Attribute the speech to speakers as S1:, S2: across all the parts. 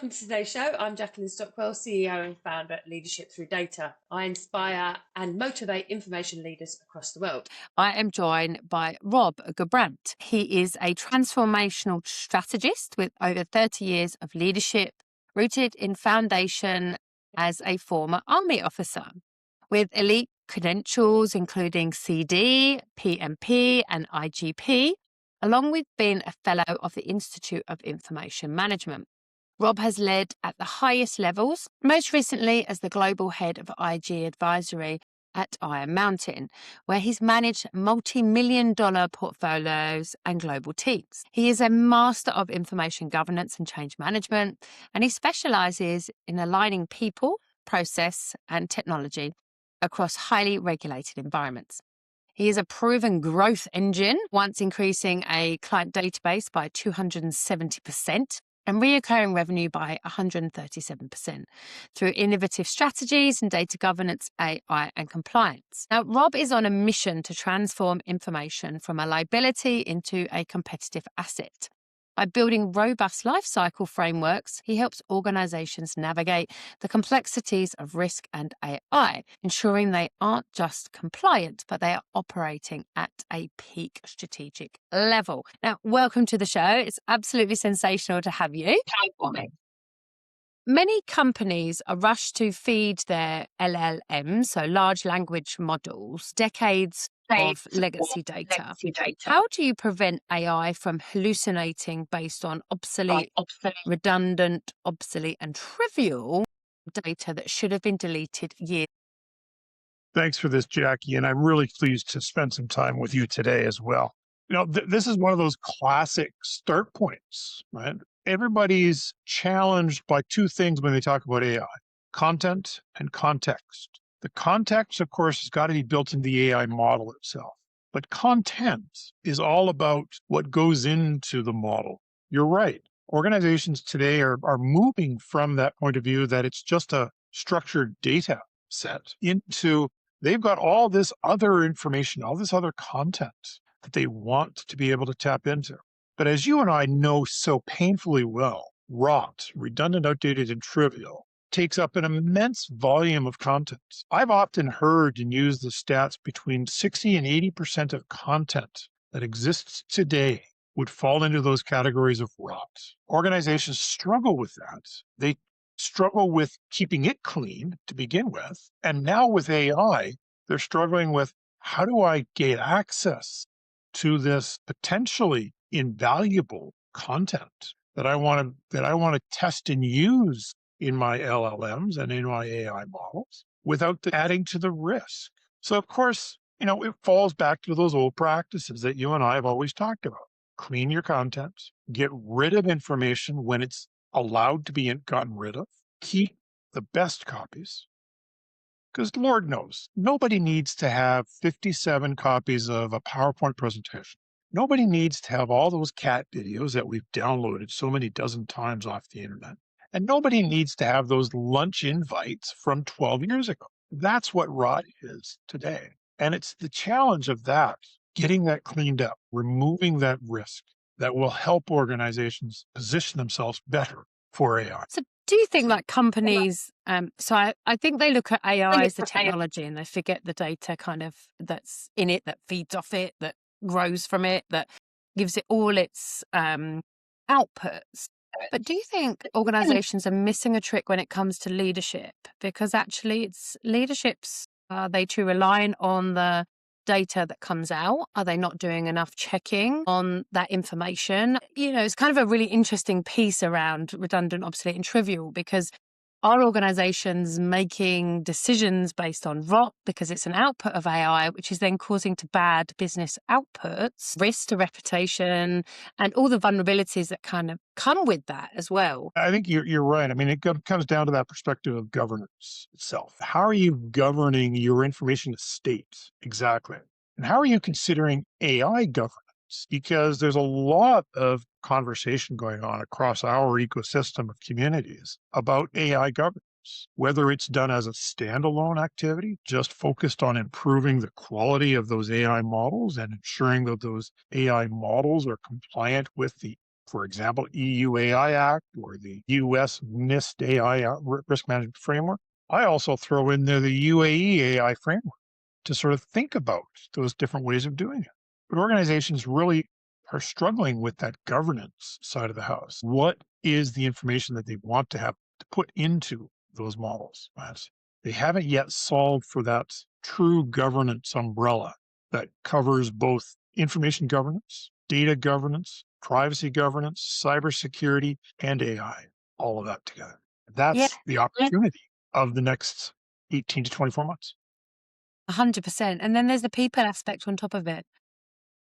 S1: welcome to today's show. I'm Jacqueline Stockwell, CEO and founder at Leadership Through Data. I inspire and motivate information leaders across the world.
S2: I am joined by Rob Gerbrandt. He is a transformational strategist with over 30 years of leadership, rooted in foundation as a former army officer, with elite credentials including CD, PMP, and IGP, along with being a fellow of the Institute of Information Management. Rob has led at the highest levels, most recently as the global head of IG advisory at Iron Mountain, where he's managed multi-million-dollar portfolios and global teams. He is a master of information governance and change management, and he specializes in aligning people, process, and technology across highly regulated environments. He is a proven growth engine, once increasing a client database by 270%. And recurring revenue by 137% through innovative strategies and data governance, AI, and compliance. Now, Rob is on a mission to transform information from a liability into a competitive asset. By building robust lifecycle frameworks, he helps organizations navigate the complexities of risk and AI, ensuring they aren't just compliant, but they are operating at a peak strategic level. Now, welcome to the show. It's absolutely sensational to have you. Many companies are rushed to feed their LLMs, so large language models, decades of legacy data. How do you prevent AI from hallucinating based on obsolete, redundant, and trivial data that should have been deleted years?
S3: Thanks for this, Jackie, and I'm really pleased to spend some time with you today as well. This is one of those classic start points, right? Everybody's challenged by two things when they talk about AI: content and context. The context, of course, has got to be built into the AI model itself. But content is all about what goes into the model. You're right. Organizations today are moving from that point of view that it's just a structured data set into they've got all this other information, all this other content that they want to be able to tap into. But as you and I know so painfully well, rot, redundant, outdated, and trivial takes up an immense volume of content. I've often heard and used the stats between 60 and 80% of content that exists today would fall into those categories of rot. Organizations struggle with that. They struggle with keeping it clean to begin with. And now with AI, they're struggling with, how do I get access to this potentially invaluable content that I want to test and use in my LLMs and in my AI models without adding to the risk? So of course, it falls back to those old practices that you and I have always talked about. Clean your content, get rid of information when it's allowed to be gotten rid of, keep the best copies. Because Lord knows, nobody needs to have 57 copies of a PowerPoint presentation. Nobody needs to have all those cat videos that we've downloaded so many dozen times off the internet. And nobody needs to have those lunch invites from 12 years ago. That's what rot is today. And it's the challenge of that, getting that cleaned up, removing that risk that will help organizations position themselves better for AI.
S2: So do you think like companies, I think they look at AI as the technology and they forget the data kind of that's in it, that feeds off it, that grows from it, that gives it all its outputs. But do you think organizations are missing a trick when it comes to leadership? Because actually it's leadership's, are they too reliant on the data that comes out? Are they not doing enough checking on that information? It's kind of a really interesting piece around redundant, obsolete, and trivial, because are organizations making decisions based on rot because it's an output of AI, which is then causing to bad business outputs, risk to reputation, and all the vulnerabilities that kind of come with that as well?
S3: I think you're right. I mean, it comes down to that perspective of governance itself. How are you governing your information estate exactly? And how are you considering AI governance? Because there's a lot of conversation going on across our ecosystem of communities about AI governance, whether it's done as a standalone activity, just focused on improving the quality of those AI models and ensuring that those AI models are compliant with the for example, EU AI Act or the US NIST AI Risk Management Framework. I also throw in there the UAE AI framework to sort of think about those different ways of doing it. But organizations really are struggling with that governance side of the house. What is the information that they want to have to put into those models? Right? They haven't yet solved for that true governance umbrella that covers both information governance, data governance, privacy governance, cybersecurity, and AI, all of that together. That's the opportunity of the next 18 to 24 months.
S2: 100%. And then there's the people aspect on top of it,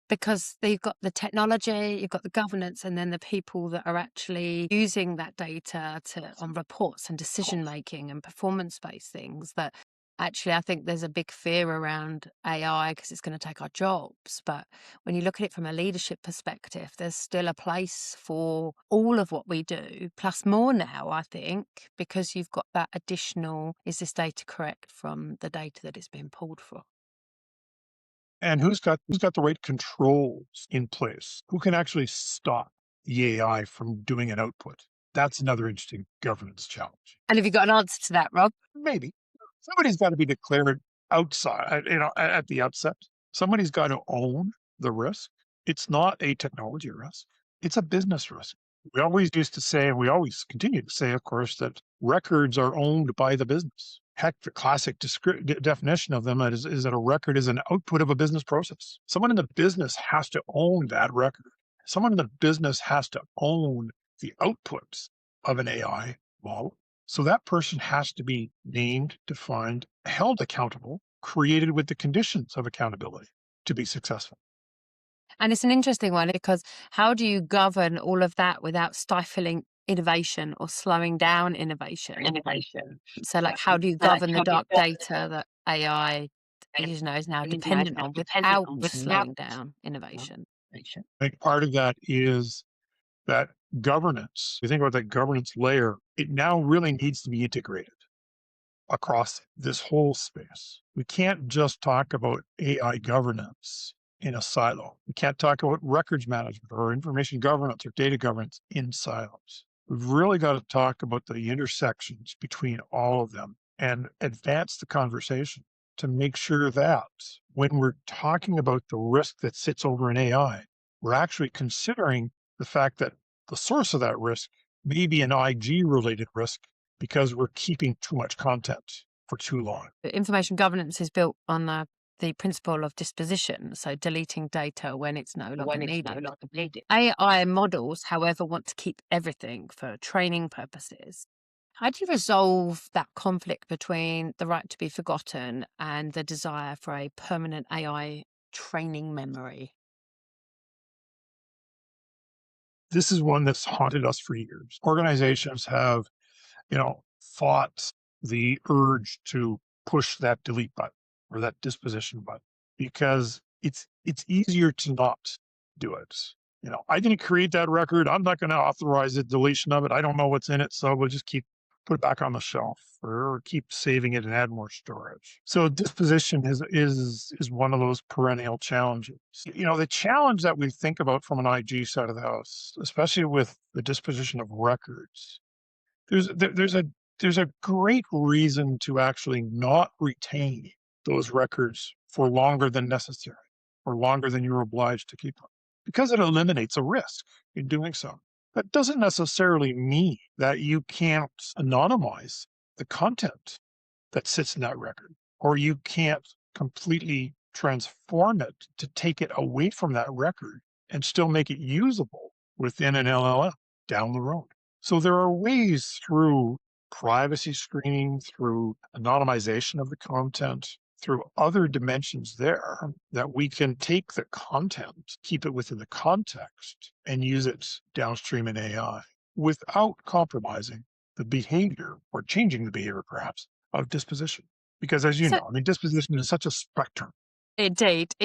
S2: because you've got the technology, you've got the governance, and then the people that are actually using that data on reports and decision making and performance based things. That actually, I think there's a big fear around AI because it's going to take our jobs. But when you look at it from a leadership perspective, there's still a place for all of what we do, plus more now, I think, because you've got that additional, is this data correct from the data that it's been pulled from?
S3: And who's got the right controls in place? Who can actually stop the AI from doing an output? That's another interesting governance challenge.
S2: And have you got an answer to that, Rob?
S3: Maybe somebody's got to be declared outside, at the outset. Somebody's got to own the risk. It's not a technology risk. It's a business risk. We always used to say, and we always continue to say, of course, that records are owned by the business. Heck, the classic definition of them is that a record is an output of a business process. Someone in the business has to own that record. Someone in the business has to own the outputs of an AI model. So that person has to be named, defined, held accountable, created with the conditions of accountability to be successful.
S2: And it's an interesting one because how do you govern all of that without stifling innovation or slowing down innovation? So, like, how do you govern the dark data that AI, is now dependent on without slowing down innovation?
S3: I think part of that is that governance. You think about that governance layer, it now really needs to be integrated across this whole space. We can't just talk about AI governance in a silo. We can't talk about records management or information governance or data governance in silos. We've really got to talk about the intersections between all of them and advance the conversation to make sure that when we're talking about the risk that sits over in AI, we're actually considering the fact that the source of that risk may be an IG-related risk because we're keeping too much content for too long.
S2: Information governance is built on the principle of disposition, so deleting data when it's no longer needed. AI models, however, want to keep everything for training purposes. How do you resolve that conflict between the right to be forgotten and the desire for a permanent AI training memory?
S3: This is one that's haunted us for years. Organizations have, fought the urge to push that delete button or that disposition button because it's easier to not do it. I didn't create that record. I'm not going to authorize the deletion of it. I don't know what's in it, so we'll just put it back on the shelf or keep saving it and add more storage. So disposition is one of those perennial challenges. The challenge that we think about from an IG side of the house, especially with the disposition of records, there's a great reason to actually not retain those records for longer than necessary or longer than you're obliged to keep them because it eliminates a risk in doing so. That doesn't necessarily mean that you can't anonymize the content that sits in that record, or you can't completely transform it to take it away from that record and still make it usable within an LLM down the road. So there are ways through privacy screening, through anonymization of the content, through other dimensions there that we can take the content, keep it within the context, and use it downstream in AI without compromising the behavior or changing the behavior, perhaps, of disposition. Because as you know, disposition is such a spectrum.
S2: Indeed.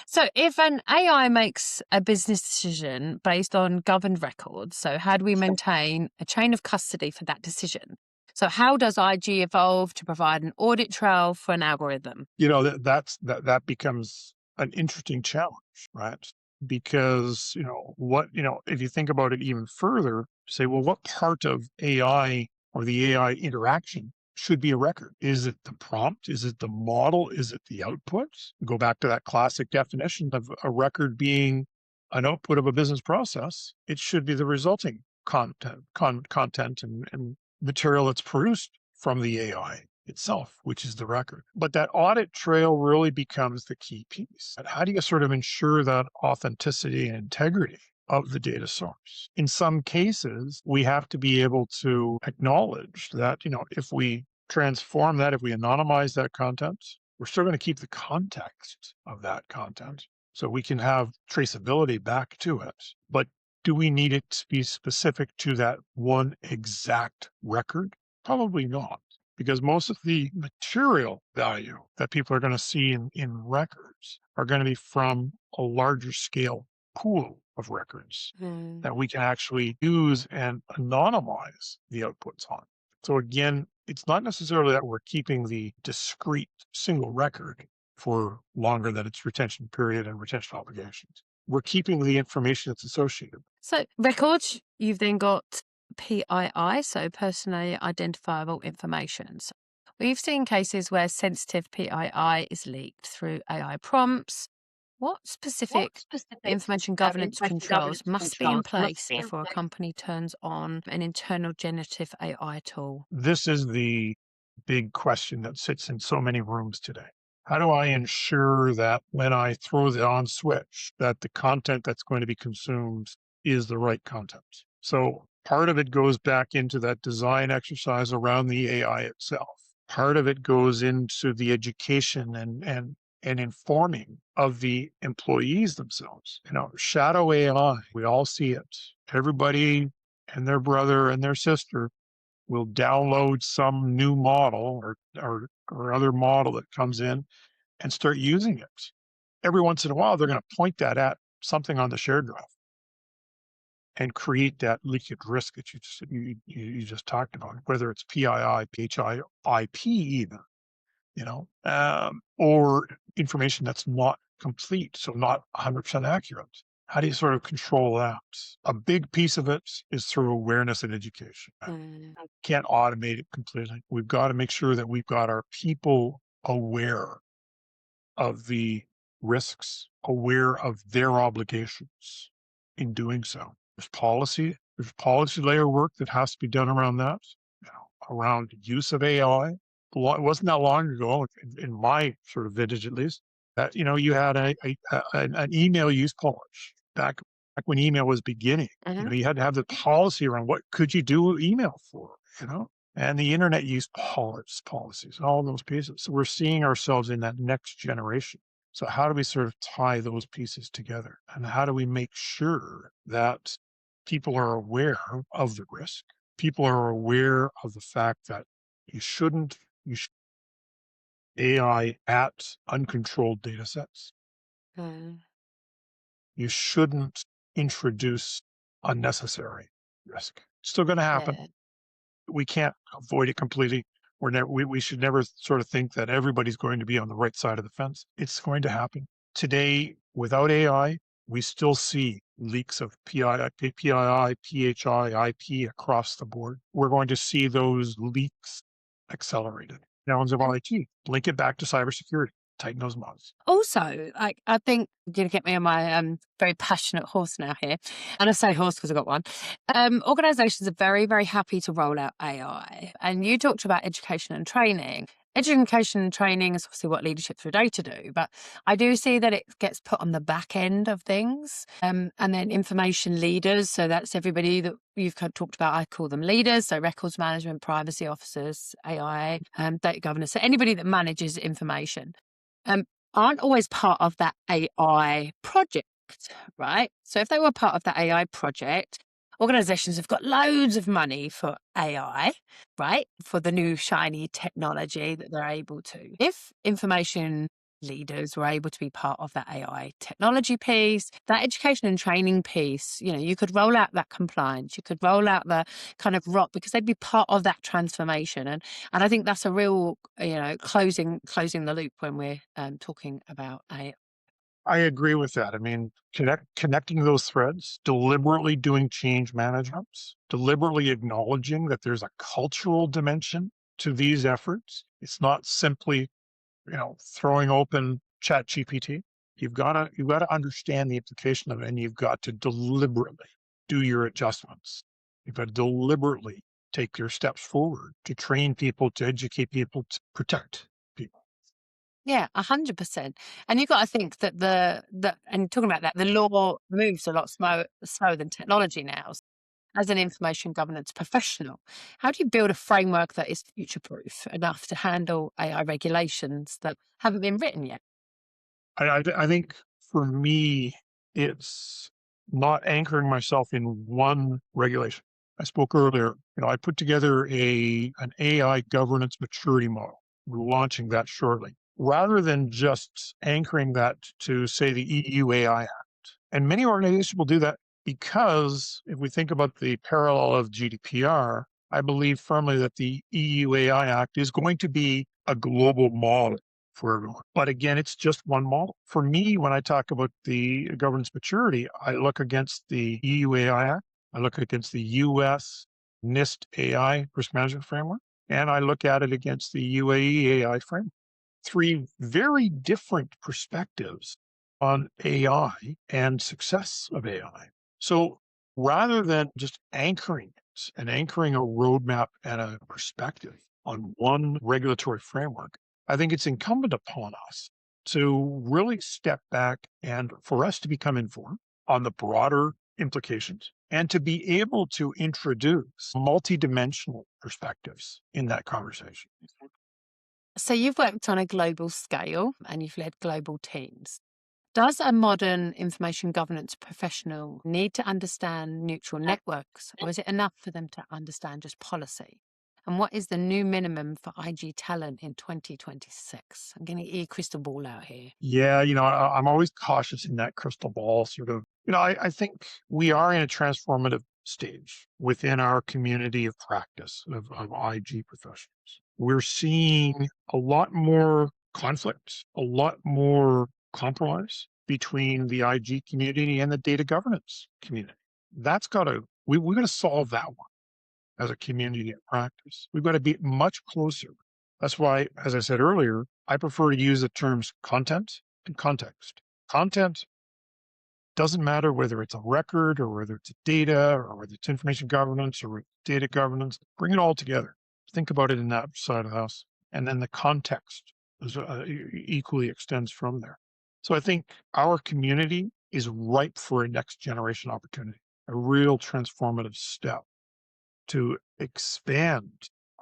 S2: So if an AI makes a business decision based on governed records, so how do we maintain a chain of custody for that decision? So how does IG evolve to provide an audit trail for an algorithm?
S3: That becomes an interesting challenge, right? because, if you think about it even further, say, well, what part of AI or the AI interaction should be a record? Is it the prompt? Is it the model? Is it the output? Go back to that classic definition of a record being an output of a business process. It should be the resulting content and material that's produced from the AI itself, which is the record. But that audit trail really becomes the key piece. And how do you sort of ensure that authenticity and integrity of the data source? In some cases, we have to be able to acknowledge that, if we transform that, if we anonymize that content, we're still going to keep the context of that content. So we can have traceability back to it. But do we need it to be specific to that one exact record? Probably not, because most of the material value that people are going to see in records are going to be from a larger scale pool of records that we can actually use and anonymize the outputs on. So again, it's not necessarily that we're keeping the discrete single record for longer than its retention period and retention obligations. We're keeping the information that's associated.
S2: So records, you've then got PII, so personally identifiable information. So we've seen cases where sensitive PII is leaked through AI prompts. What specific information governance controls must be in place before a company turns on an internal generative AI tool?
S3: This is the big question that sits in so many rooms today. How do I ensure that when I throw the on switch, that the content that's going to be consumed is the right content? So part of it goes back into that design exercise around the AI itself. Part of it goes into the education and informing of the employees themselves. Shadow AI, we all see it. Everybody and their brother and their sister will download some new model or other model that comes in and start using it. Every once in a while, they're going to point that at something on the shared drive and create that leakage risk that you just talked about, whether it's PII, PHI, IP even, or information that's not complete, so not 100% accurate. How do you sort of control that? A big piece of it is through awareness and education. Can't automate it completely. We've got to make sure that we've got our people aware of the risks, aware of their obligations in doing so. There's policy layer work that has to be done around that, around use of AI. It wasn't that long ago, in my sort of vintage at least, that you had an email use policy back when email was beginning. You had to have the policy around what could you do email for, and the internet use policies, all those pieces. So we're seeing ourselves in that next generation. So how do we sort of tie those pieces together, and how do we make sure that people are aware of the risk? People are aware of the fact that you shouldn't AI at uncontrolled data sets. You shouldn't introduce unnecessary risk. It's still going to happen. We can't avoid it completely. We should never sort of think that everybody's going to be on the right side of the fence. It's going to happen. Today, without AI, we still see leaks of PII, PHI, IP across the board. We're going to see those leaks accelerated. Nouns of IT, link it back to cybersecurity. Tighten those mods.
S2: Also, I think you're going to get me on my very passionate horse now here. And I say horse because I've got one. Organisations are very, very happy to roll out AI. And you talked about education and training. Education and training is obviously what leadership through data do, but I do see that it gets put on the back end of things. And then information leaders, so that's everybody that you've talked about, I call them leaders, so records management, privacy officers, AI, data governance, so anybody that manages information, aren't always part of that AI project, right? So if they were part of that AI project, organizations have got loads of money for AI, right? For the new shiny technology that they're able to. If information leaders were able to be part of that AI technology piece, that education and training piece, you could roll out that compliance, you could roll out the kind of because they'd be part of that transformation. And I think that's a real, closing the loop when we're talking about AI.
S3: I agree with that. I mean, connecting those threads, deliberately doing change management, deliberately acknowledging that there's a cultural dimension to these efforts. It's not simply, throwing open Chat GPT. You've got to understand the implication of it, and you've got to deliberately do your adjustments. You've got to deliberately take your steps forward to train people, to educate people, to protect people.
S2: Yeah, 100%. And you've got to think that and talking about that, the law moves a lot slower than technology now. As an information governance professional, how do you build a framework that is future proof enough to handle AI regulations that haven't been written yet?
S3: I think for me, it's not anchoring myself in one regulation. I spoke earlier, I put together an AI governance maturity model. We're launching that shortly. Rather than just anchoring that to, say, the EU AI Act. And many organizations will do that because if we think about the parallel of GDPR, I believe firmly that the EU AI Act is going to be a global model for everyone. But again, it's just one model. For me, when I talk about the governance maturity, I look against the EU AI Act, I look against the US NIST AI risk management framework, and I look at it against the UAE AI framework. Three very different perspectives on AI and success of AI. So rather than just anchoring it and anchoring a roadmap and a perspective on one regulatory framework, I think it's incumbent upon us to really step back and for us to become informed on the broader implications and to be able to introduce multidimensional perspectives in that conversation.
S2: So you've worked on a global scale and you've led global teams. Does a modern information governance professional need to understand neutral networks, or is it enough for them to understand just policy? And what is the new minimum for IG talent in 2026? I'm going to get your crystal ball out here.
S3: Yeah, I'm always cautious in that crystal ball sort of. I think we are in a transformative stage within our community of practice of IG professionals. We're seeing a lot more conflict, a lot more compromise between the IG community and the data governance community. We've got to solve that one as a community of practice. We've got to be much closer. That's why, as I said earlier, I prefer to use the terms content and context. Content doesn't matter whether it's a record or whether it's a data or whether it's information governance or data governance. Bring it all together. Think about it in that side of the house. And then the context equally extends from there. So I think our community is ripe for a next generation opportunity, a real transformative step to expand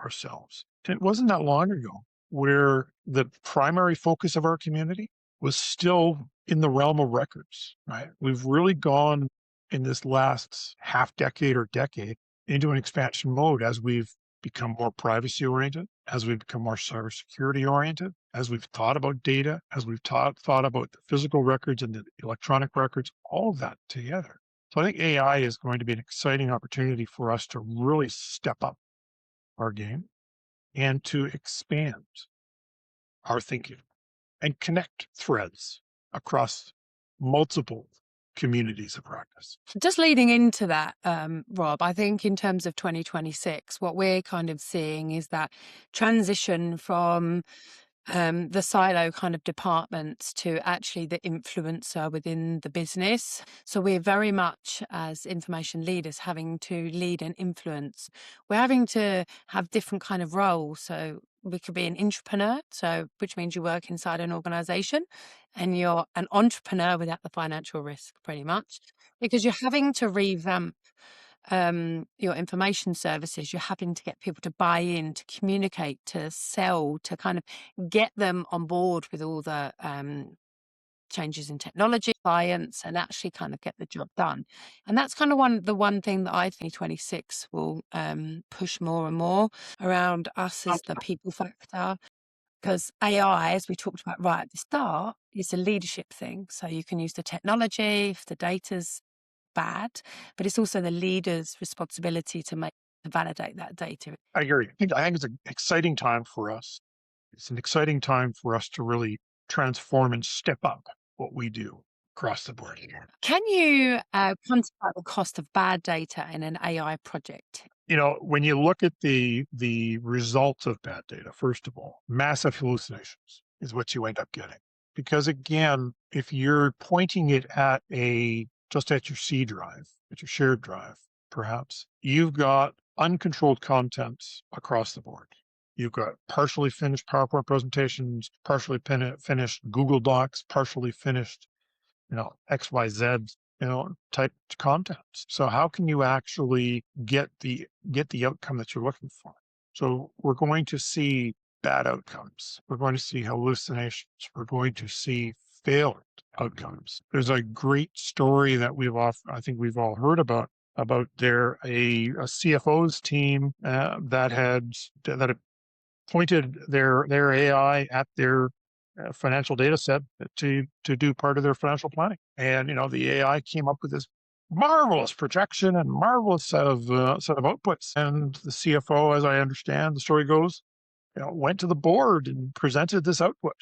S3: ourselves. It wasn't that long ago where the primary focus of our community was still in the realm of records, right? We've really gone in this last half decade or decade into an expansion mode as we've become more privacy oriented, as we've become more cybersecurity oriented, as we've thought about data, as we've thought about the physical records and the electronic records, all of that together. So I think AI is going to be an exciting opportunity for us to really step up our game and to expand our thinking and connect threads across multiple communities of practice.
S2: Just leading into that, Rob, I think in terms of 2026, what we're kind of seeing is that transition from the silo kind of departments to actually the influencer within the business. So we're very much, as information leaders, having to lead and influence. We're having to have different kind of roles. So we could be an entrepreneur, which means you work inside an organization and you're an entrepreneur without the financial risk, pretty much, because you're having to revamp your information services. You're having to get people to buy in, to communicate, to sell, to kind of get them on board with all the changes in technology, clients, and actually kind of get the job done. And that's kind of the one thing that I think 26 will push more and more around us is the people factor. Because AI, as we talked about right at the start, is a leadership thing. So you can use the technology if the data's bad, but it's also the leader's responsibility to validate that data.
S3: I agree. I think it's an exciting time for us. It's an exciting time for us to really transform and step up what we do across the board.
S2: Can you quantify the cost of bad data in an AI project?
S3: When you look at the results of bad data, first of all, massive hallucinations is what you end up getting. Because again, if you're pointing it just at your C drive, at your shared drive, perhaps, you've got uncontrolled content across the board. You've got partially finished PowerPoint presentations, partially finished Google Docs, partially finished, XYZ, type content. So how can you actually get the outcome that you're looking for? So we're going to see bad outcomes. We're going to see hallucinations. We're going to see failed outcomes. There's a great story that I think we've all heard about a CFO's team that had pointed their AI at their financial data set to do part of their financial planning. And, the AI came up with this marvelous projection and marvelous set of outputs. And the CFO, as I understand the story goes, went to the board and presented this output.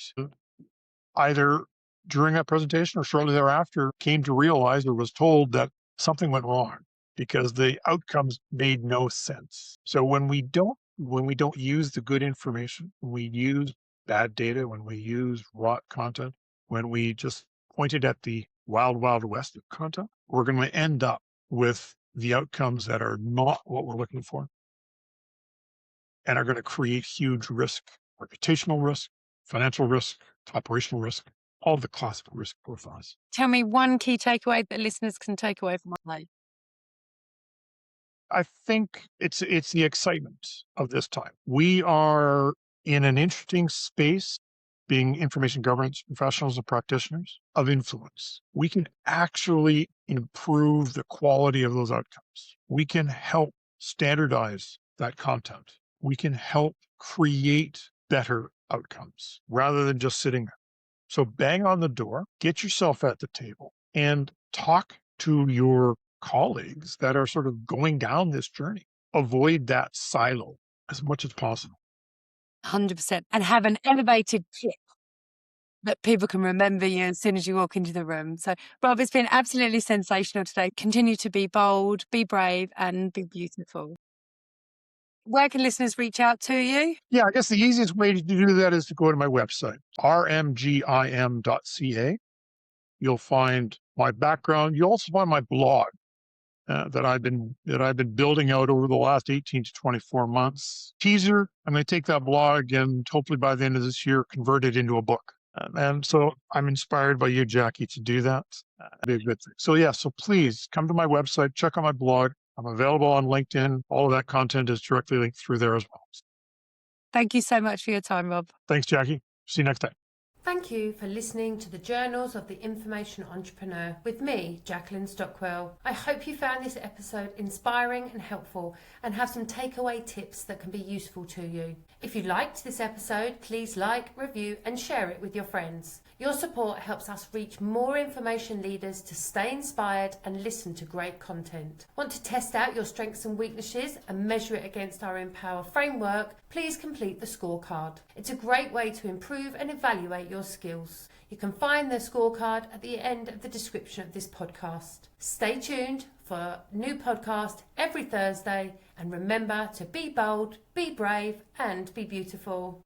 S3: Either during that presentation or shortly thereafter, came to realize or was told that something went wrong because the outcomes made no sense. So when we don't use the good information, when we use bad data, when we use rot content, when we just point it at the wild, wild west of content, we're going to end up with the outcomes that are not what we're looking for and are going to create huge risk, reputational risk, financial risk, operational risk, all the classical risk profiles.
S2: Tell me one key takeaway that listeners can take away from my life.
S3: I think it's the excitement of this time. We are in an interesting space, being information governance professionals and practitioners of influence. We can actually improve the quality of those outcomes. We can help standardize that content. We can help create better outcomes rather than just sitting there. So bang on the door, get yourself at the table, and talk to your colleagues that are sort of going down this journey. Avoid that silo as much as possible.
S2: 100%. And have an elevated tip that people can remember you as soon as you walk into the room. So, Rob, it's been absolutely sensational today. Continue to be bold, be brave, and be beautiful. Where can listeners reach out to you?
S3: Yeah, I guess the easiest way to do that is to go to my website, rmgim.ca. You'll find my background. You'll also find my blog that I've been building out over the last 18 to 24 months. Teaser, I'm going to take that blog and hopefully by the end of this year, convert it into a book. And so I'm inspired by you, Jackie, to do that. It'd be a good thing. So please come to my website, check out my blog. I'm available on LinkedIn. All of that content is directly linked through there as well.
S2: Thank you so much for your time, Rob.
S3: Thanks, Jackie. See you next time.
S1: Thank you for listening to the Journals of the Information Entrepreneur with me, Jacqueline Stockwell. I hope you found this episode inspiring and helpful and have some takeaway tips that can be useful to you. If you liked this episode, please like, review and share it with your friends. Your support helps us reach more information leaders to stay inspired and listen to great content. Want to test out your strengths and weaknesses and measure it against our Empower framework? Please complete the scorecard. It's a great way to improve and evaluate your skills. You can find the scorecard at the end of the description of this podcast. Stay tuned for a new podcast every Thursday, and remember to be bold, be brave, and be beautiful.